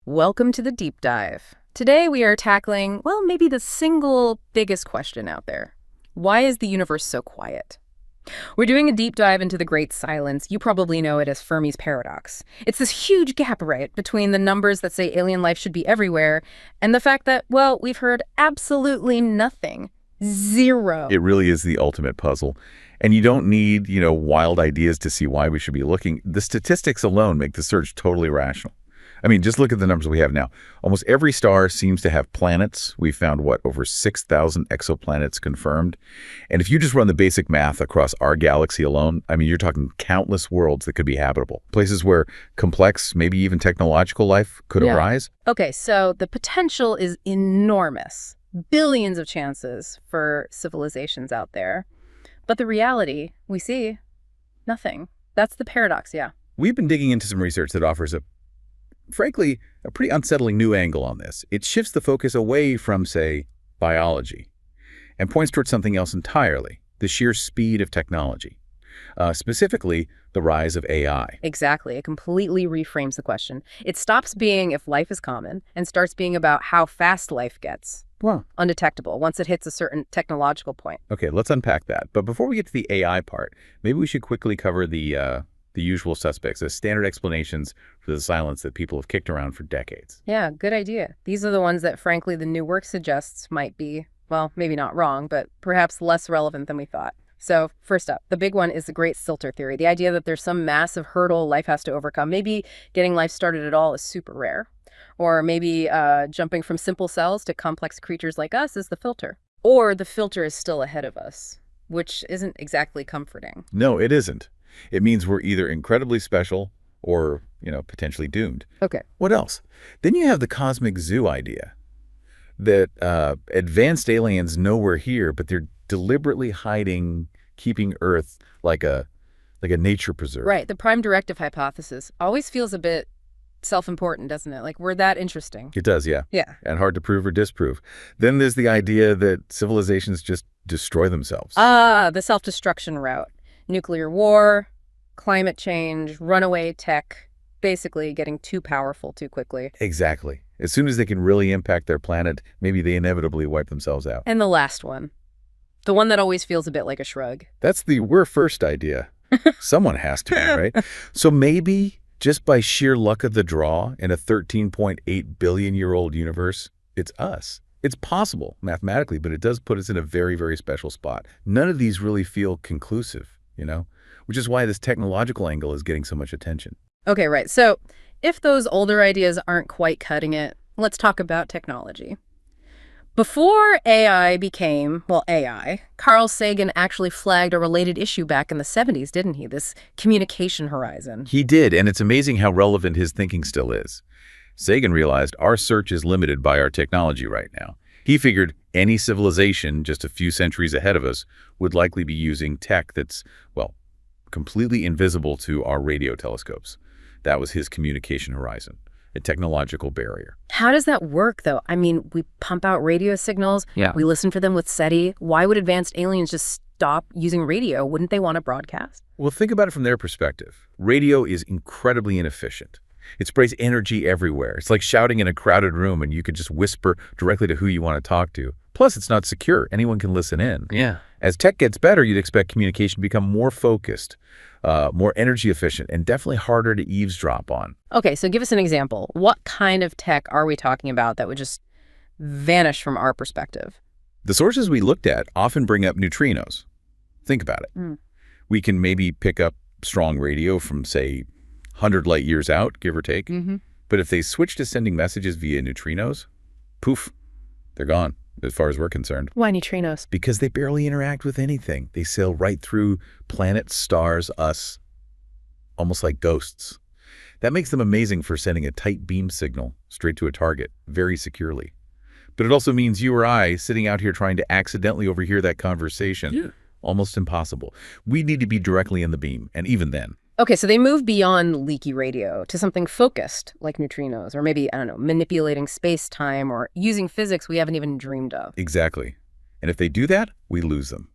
Welcome to the deep dive. Today we are tackling, well, maybe the single biggest question out there. Why is the universe so quiet? We're doing a deep dive into the great silence. You probably know it as Fermi's paradox. It's this huge gap, right, between the numbers that say alien life should be everywhere and the fact that, well, we've heard absolutely nothing. Zero. It really is the ultimate puzzle. And you don't need, wild ideas to see why we should be looking. The statistics alone make the search totally rational. I mean, just look at the numbers we have now. Almost every star seems to have planets. We found, over 6,000 exoplanets confirmed. And if you just run the basic math across our galaxy alone, I mean, you're talking countless worlds that could be habitable. Places where complex, maybe even technological life could arise. Okay, so the potential is enormous. Billions of chances for civilizations out there. But the reality, we see nothing. That's the paradox, yeah. We've been digging into some research that offers frankly, a pretty unsettling new angle on this. It shifts the focus away from, say, biology and points towards something else entirely, the sheer speed of technology, specifically the rise of AI. Exactly. It completely reframes the question. It stops being if life is common and starts being about how fast life gets. Wow. Undetectable once it hits a certain technological point. Okay, let's unpack that. But before we get to the AI part, maybe we should quickly cover the usual suspects, the standard explanations for the silence that people have kicked around for decades. Yeah, good idea. These are the ones that, frankly, the new work suggests might be, well, maybe not wrong, but perhaps less relevant than we thought. So first up, the big one is the great filter theory, the idea that there's some massive hurdle life has to overcome. Maybe getting life started at all is super rare. Or maybe jumping from simple cells to complex creatures like us is the filter. Or the filter is still ahead of us, which isn't exactly comforting. No, it isn't. It means we're either incredibly special or, potentially doomed. Okay. What else? Then you have the cosmic zoo idea that advanced aliens know we're here, but they're deliberately hiding, keeping Earth like a nature preserve. Right. The prime directive hypothesis always feels a bit self-important, doesn't it? Like we're that interesting. It does, yeah. Yeah. And hard to prove or disprove. Then there's the idea that civilizations just destroy themselves. The self-destruction route. Nuclear war, climate change, runaway tech, basically getting too powerful too quickly. Exactly. As soon as they can really impact their planet, maybe they inevitably wipe themselves out. And the last one, the one that always feels a bit like a shrug. That's the we're first idea. Someone has to be, right? So maybe just by sheer luck of the draw in a 13.8 billion-year-old universe, it's us. It's possible mathematically, but it does put us in a very, very special spot. None of these really feel conclusive. Which is why this technological angle is getting so much attention. Okay, right. So if those older ideas aren't quite cutting it, let's talk about technology. Before AI became, AI, Carl Sagan actually flagged a related issue back in the 70s, didn't he? This communication horizon. He did, and it's amazing how relevant his thinking still is. Sagan realized our search is limited by our technology right now. He figured any civilization just a few centuries ahead of us would likely be using tech that's, completely invisible to our radio telescopes. That was his communication horizon, a technological barrier. How does that work, though? I mean, we pump out radio signals. Yeah. We listen for them with SETI. Why would advanced aliens just stop using radio? Wouldn't they want to broadcast? Well, think about it from their perspective. Radio is incredibly inefficient. It sprays energy everywhere. It's like shouting in a crowded room and you could just whisper directly to who you want to talk to. Plus, it's not secure. Anyone can listen in. Yeah. As tech gets better, you'd expect communication to become more focused, more energy efficient, and definitely harder to eavesdrop on. Okay, so give us an example. What kind of tech are we talking about that would just vanish from our perspective? The sources we looked at often bring up neutrinos. Think about it. We can maybe pick up strong radio from, say, 100 light years out, give or take. But if they switch to sending messages via neutrinos, poof, they're gone, as far as we're concerned. Why neutrinos? Because they barely interact with anything. They sail right through planets, stars, us, almost like ghosts. That makes them amazing for sending a tight beam signal straight to a target, very securely. But it also means you or I sitting out here trying to accidentally overhear that conversation, almost impossible. We need to be directly in the beam, and even then. Okay, so they move beyond leaky radio to something focused, like neutrinos, or maybe, manipulating space-time or using physics we haven't even dreamed of. Exactly. And if they do that, we lose them.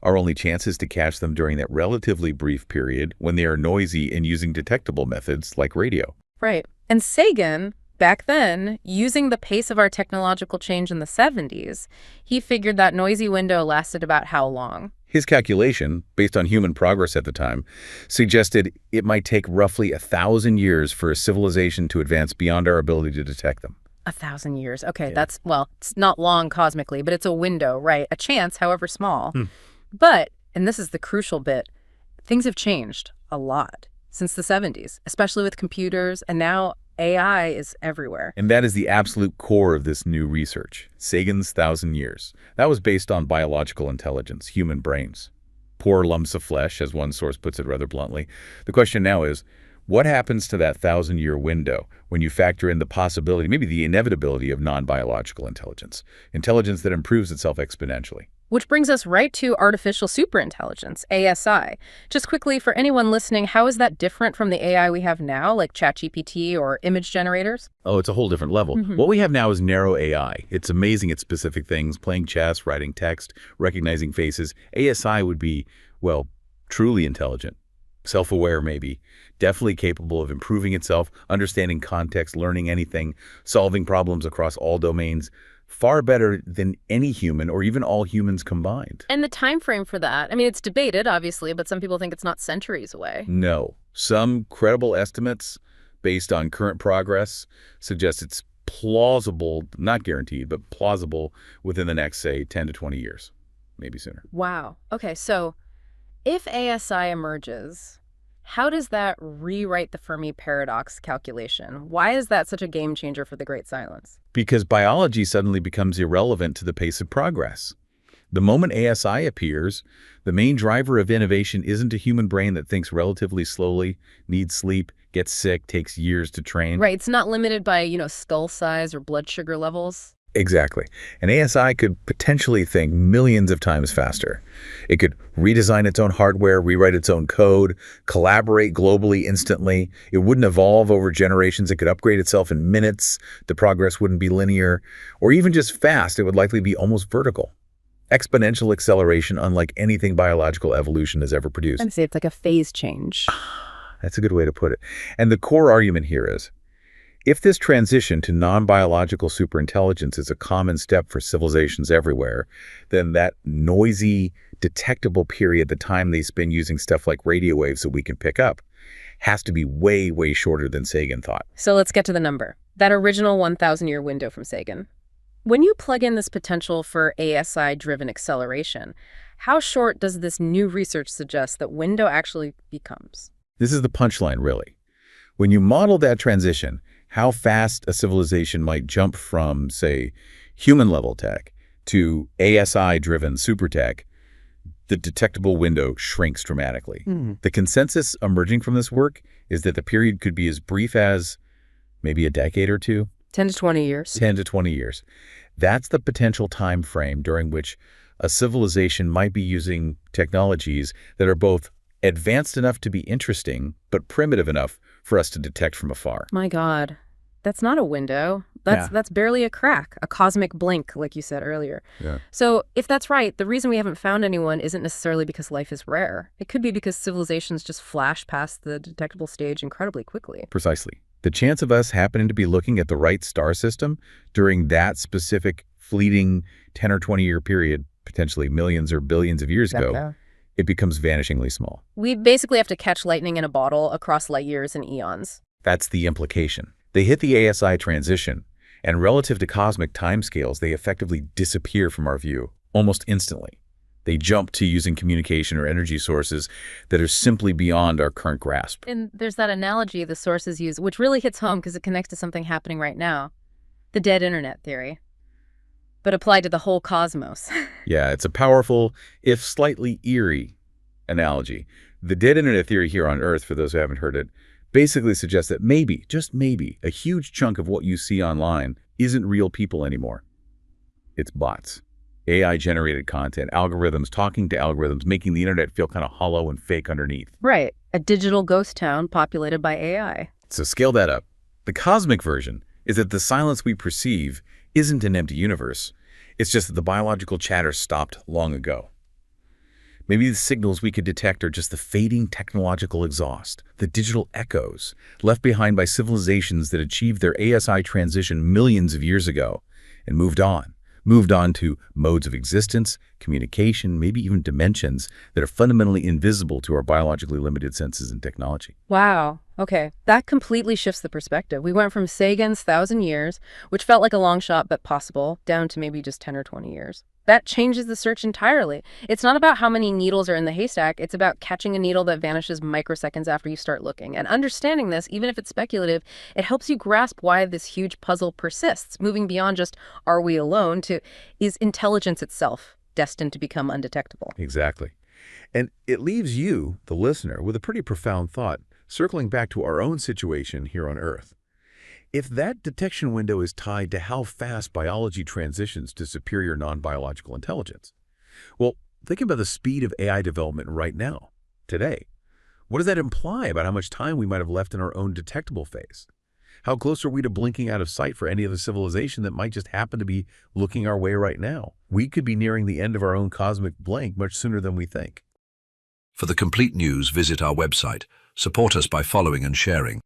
Our only chance is to catch them during that relatively brief period when they are noisy and using detectable methods like radio. Right. And Sagan Back then, using the pace of our technological change in the 70s, he figured that noisy window lasted about how long? His calculation, based on human progress at the time, suggested it might take roughly 1,000 years for a civilization to advance beyond our ability to detect them. 1,000 years. Okay, Yeah. well, it's not long cosmically, but it's a window, right? A chance, however small. Hmm. But, and this is the crucial bit, things have changed a lot since the 70s, especially with computers, and now AI is everywhere. And that is the absolute core of this new research, Sagan's 1,000 years. That was based on biological intelligence, human brains. Poor lumps of flesh, as one source puts it rather bluntly. The question now is, what happens to that 1,000-year window when you factor in the possibility, maybe the inevitability of non-biological intelligence, intelligence that improves itself exponentially? Which brings us right to artificial superintelligence, ASI. Just quickly, for anyone listening, how is that different from the AI we have now, like ChatGPT or image generators? Oh, it's a whole different level. What we have now is narrow AI. It's amazing at specific things, playing chess, writing text, recognizing faces. ASI would be, well, truly intelligent, self-aware maybe, definitely capable of improving itself, understanding context, learning anything, solving problems across all domains, far better than any human or even all humans combined. And the time frame for that, I mean, it's debated, obviously, but some people think it's not centuries away. No. Some credible estimates based on current progress suggest it's plausible, not guaranteed, but plausible within the next, say, 10 to 20 years, maybe sooner. Wow. Okay, so if ASI emerges, how does that rewrite the Fermi paradox calculation? Why is that such a game changer for the Great Silence? Because biology suddenly becomes irrelevant to the pace of progress. The moment ASI appears, the main driver of innovation isn't a human brain that thinks relatively slowly, needs sleep, gets sick, takes years to train. Right, it's not limited by, skull size or blood sugar levels. Exactly. An ASI could potentially think millions of times faster. It could redesign its own hardware, rewrite its own code, collaborate globally instantly. It wouldn't evolve over generations. It could upgrade itself in minutes. The progress wouldn't be linear or even just fast. It would likely be almost vertical. Exponential acceleration unlike anything biological evolution has ever produced. I'd say it's like a phase change. That's a good way to put it. And the core argument here is, if this transition to non-biological superintelligence is a common step for civilizations everywhere, then that noisy, detectable period, the time they spend using stuff like radio waves that we can pick up, has to be way, way shorter than Sagan thought. So let's get to the number. That original 1,000-year window from Sagan. When you plug in this potential for ASI-driven acceleration, how short does this new research suggest that window actually becomes? This is the punchline, really. When you model that transition, how fast a civilization might jump from, say, human-level tech to ASI-driven super tech, the detectable window shrinks dramatically. The consensus emerging from this work is that the period could be as brief as maybe a decade or two. 10 to 20 years. 10 to 20 years. That's the potential time frame during which a civilization might be using technologies that are both advanced enough to be interesting, but primitive enough for us to detect from afar. My God, that's not a window. That's barely a crack, a cosmic blink, like you said earlier. Yeah. So if that's right, the reason we haven't found anyone isn't necessarily because life is rare. It could be because civilizations just flash past the detectable stage incredibly quickly. Precisely. The chance of us happening to be looking at the right star system during that specific fleeting 10 or 20-year period, potentially millions or billions of years ago, it becomes vanishingly small. We basically have to catch lightning in a bottle across light years and eons. That's the implication. They hit the ASI transition, and relative to cosmic timescales, they effectively disappear from our view almost instantly. They jump to using communication or energy sources that are simply beyond our current grasp. And there's that analogy the sources use, which really hits home because it connects to something happening right now. The dead internet theory, but applied to the whole cosmos. Yeah, it's a powerful, if slightly eerie, analogy. The dead internet theory here on Earth, for those who haven't heard it, basically suggests that maybe, just maybe, a huge chunk of what you see online isn't real people anymore. It's bots. AI-generated content, algorithms talking to algorithms, making the internet feel kind of hollow and fake underneath. Right. A digital ghost town populated by AI. So scale that up. The cosmic version is that the silence we perceive isn't an empty universe. It's just that the biological chatter stopped long ago. Maybe the signals we could detect are just the fading technological exhaust, the digital echoes left behind by civilizations that achieved their ASI transition millions of years ago and moved on to modes of existence, communication, maybe even dimensions that are fundamentally invisible to our biologically limited senses and technology. Wow. Okay. That completely shifts the perspective. We went from Sagan's 1,000 years, which felt like a long shot but possible, down to maybe just 10 or 20 years. That changes the search entirely. It's not about how many needles are in the haystack. It's about catching a needle that vanishes microseconds after you start looking. And understanding this, even if it's speculative, it helps you grasp why this huge puzzle persists, moving beyond just are we alone to is intelligence itself destined to become undetectable. Exactly. And it leaves you, the listener, with a pretty profound thought, circling back to our own situation here on Earth. If that detection window is tied to how fast biology transitions to superior non-biological intelligence, well, think about the speed of AI development right now, today. What does that imply about how much time we might have left in our own detectable phase? How close are we to blinking out of sight for any other civilization that might just happen to be looking our way right now? We could be nearing the end of our own cosmic blank much sooner than we think. For the complete news, visit our website. Support us by following and sharing.